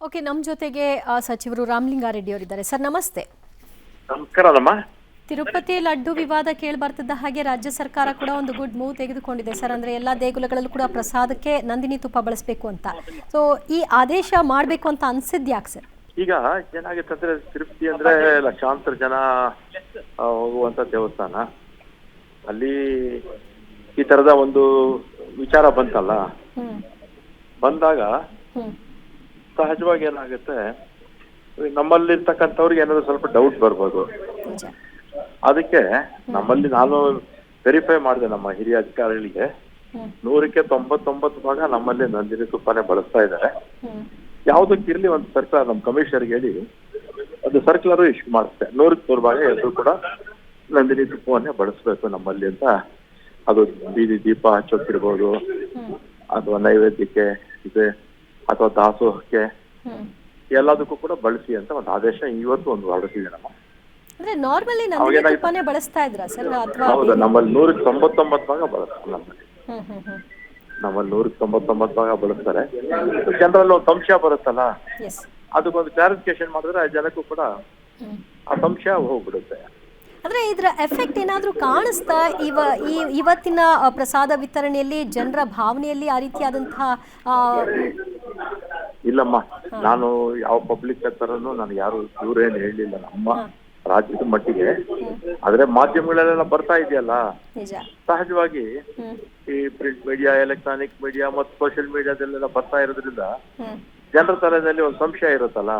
Okay, ನಮ್ಮ ಜೊತೆಗೆ ಸಚಿವರು ರಾಮಲಿಂಗಾರೆಡ್ಡಿ ಅವರಿದ್ದಾರೆ. ಸರ್ ನಮಸ್ತೆ. ನಮಸ್ಕಾರಮ್ಮ. ತಿರುಪತಿ ಲಡ್ಡು ವಿವಾದ ಕೇಳಿ ಬರ್ತಿದ್ದ ಹಾಗೆ ರಾಜ್ಯ ಸರ್ಕಾರ ಕೂಡ ಒಂದು ಗುಡ್ ಮೂವ್ ತೆಗೆದುಕೊಂಡಿದೆ ಸರ್. ಅಂದ್ರೆ ಎಲ್ಲ ದೇಗುಲಗಳಲ್ಲೂ ಕೂಡ ಪ್ರಸಾದಕ್ಕೆ ನಂದಿನಿ ತುಪ್ಪ ಬಳಸಬೇಕು ಅಂತ. ಸೊ ಈ ಆದೇಶ ಮಾಡಬೇಕು ಅಂತ ಅನ್ಸಿದ್ ಯಾಕೆ ಸರ್? ಈಗ ಏನಾಗುತ್ತೆ ಅಂದ್ರೆ, ತಿರುಪತಿ ಅಂದ್ರೆ ಲಕ್ಷಾಂತರ ಜನ ಹೋಗುವಂತ ದೇವಸ್ಥಾನ. ಅಲ್ಲಿ ಈ ತರದ ಒಂದು ವಿಚಾರ ಬಂತಲ್ಲ, ಬಂದಾಗ ಸಹಜವಾಗಿ ಏನಾಗುತ್ತೆ, ನಮ್ಮಲ್ಲಿರ್ತಕ್ಕಂಥವ್ರಿಗೆ ಏನಾದ್ರು ಸ್ವಲ್ಪ ಡೌಟ್ ಬರ್ಬೋದು. ಅದಕ್ಕೆ ನಮ್ಮಲ್ಲಿ ನಾನು ವೆರಿಫೈ ಮಾಡಿದೆ ನಮ್ಮ ಹಿರಿಯ ಅಧಿಕಾರಿಗಳಿಗೆ, 100ಕ್ಕೆ 99 ಭಾಗ ನಮ್ಮಲ್ಲಿ ನಂದಿನಿ ತುಪ್ಪನೇ ಬಳಸ್ತಾ ಇದ್ದಾರೆ. ಯಾವುದಕ್ಕಿರ್ಲಿ ಒಂದು ಸರ್ಕ್ಯುಲರ್ ನಮ್ಮ ಕಮಿಷನರ್ಗೆ ಹೇಳಿ ಒಂದು ಸರ್ಕ್ಯುಲರ್ ಇಶ್ಯೂ ಮಾಡಿಸ್ತೆ, 100ಕ್ಕೆ 100 ಭಾಗ ಎಲ್ಲರೂ ಕೂಡ ನಂದಿನಿ ತುಪ್ಪವನ್ನೇ ಬಳಸಬೇಕು ನಮ್ಮಲ್ಲಿ ಅಂತ. ಅದು ಬೀದಿ ದೀಪ ಹಚ್ಚೋಕ್ಕಿರ್ಬೋದು, ಅಥವಾ ನೈವೇದ್ಯಕ್ಕೆ ಇದೆ, ಅಥವಾ ದಾಸೋಹಕ್ಕೆ, ಎಲ್ಲದಕ್ಕೂ ಕೂಡ ಬಳಸಿ ಅಂತ ಒಂದು ಆದೇಶ ಇವತ್ತು ಒಂದು ಹೊರಡಿಸಿದೆ ನಮ್ಮ. ಅಂದ್ರೆ ನಾರ್ಮಲಿ ನಂದಿನಿ ತುಪ್ಪನೇ ಬಳಸ್ತಾ ಇದ್ರಾ ಸರ್? ಅಥವಾ ಹೌದು, ನಮ್ಮಲ್ಲಿ 100ಕ್ಕೆ 99 ಭಾಗ ಬಳಸ್ತಾರೆ. ನಮ್ಮಲ್ಲಿ 100ಕ್ಕೆ 99 ಭಾಗ ಬಳಸ್ತಾರೆ. ಜನರಲ್ಲಿ ಒಂದು ಸಂಶಯ ಬರುತ್ತಲ್ಲ, ಅದಕ್ಕೊಂದು ಕ್ಲಾರಿಫಿಕೇಶನ್ ಮಾಡಿದ್ರೆ ಜನಕ್ಕೂ ಕೂಡ ಆ ಸಂಶಯ ಹೋಗ್ಬಿಡುತ್ತೆ. ಅಂದ್ರೆ ಇದರ ಎಫೆಕ್ಟ್ ಏನಾದ್ರೂ ಕಾಣಿಸ್ತಾ ಇವತ್ತಿನ ಪ್ರಸಾದ ವಿತರಣೆಯಲ್ಲಿ, ಜನರ ಭಾವನೆಯಲ್ಲಿ ಆ ರೀತಿಯಾದಂತಹ? ಇಲ್ಲಮ್ಮ, ನಾನು ಯಾವ ಪಬ್ಲಿಕ್ ಹತ್ರನೂ ನಾನು ಯಾರು ದೂರೇನು ಹೇಳಿಲ್ಲ ನಮ್ಮ ರಾಜ್ಯದ ಮಟ್ಟಿಗೆ. ಆದ್ರೆ ಮಾಧ್ಯಮಗಳೆಲ್ಲ ಬರ್ತಾ ಇದೆಯಲ್ಲ, ಸಹಜವಾಗಿ ಈ ಪ್ರಿಂಟ್ ಮೀಡಿಯಾ, ಎಲೆಕ್ಟ್ರಾನಿಕ್ ಮೀಡಿಯಾ ಮತ್ತು ಸೋಷಿಯಲ್ ಮೀಡಿಯಾದಲ್ಲೆಲ್ಲ ಬರ್ತಾ ಇರೋದ್ರಿಂದ ಜನರ ತಲೆಯಲ್ಲಿ ಒಂದು ಸಂಶಯ ಇರುತ್ತಲ್ಲ,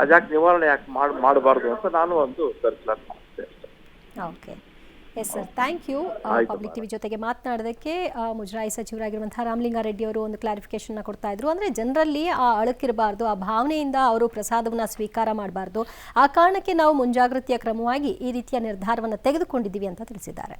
ಅದ್ಯಾಕೆ ನಿವಾರಣೆ ಯಾಕೆ ಮಾಡಬಾರ್ದು ಅಂತ ನಾನು ಒಂದು ಸರ್ಕ್ಯುಲರ್ ಮಾಡಿದೆ. Okay, yes sir, thank you. Public TV ಜೊತೆಗೆ ಮಾತನಾಡೋದಕ್ಕೆ ಮುಜರಾಯಿ ಸಚಿವರಾಗಿರುವಂತಹ ರಾಮಲಿಂಗಾರೆಡ್ಡಿ ಅವರು ಒಂದು ಕ್ಲಾರಿಫಿಕೇಶನ್ ಕೊಡ್ತಾ ಇದ್ರು. ಅಂದ್ರೆ ಜನರಲ್ಲಿ ಆ ಅಳುಕಿರಬಾರ್ದು, ಆ ಭಾವನೆಯಿಂದ ಅವರು ಪ್ರಸಾದವನ್ನ ಸ್ವೀಕಾರ ಮಾಡಬಾರ್ದು. ಆ ಕಾರಣಕ್ಕೆ ನಾವು ಮುಂಜಾಗ್ರತೆಯ ಕ್ರಮವಾಗಿ ಈ ರೀತಿಯ ನಿರ್ಧಾರವನ್ನು ತೆಗೆದುಕೊಂಡಿದ್ದೀವಿ ಅಂತ ತಿಳಿಸಿದ್ದಾರೆ.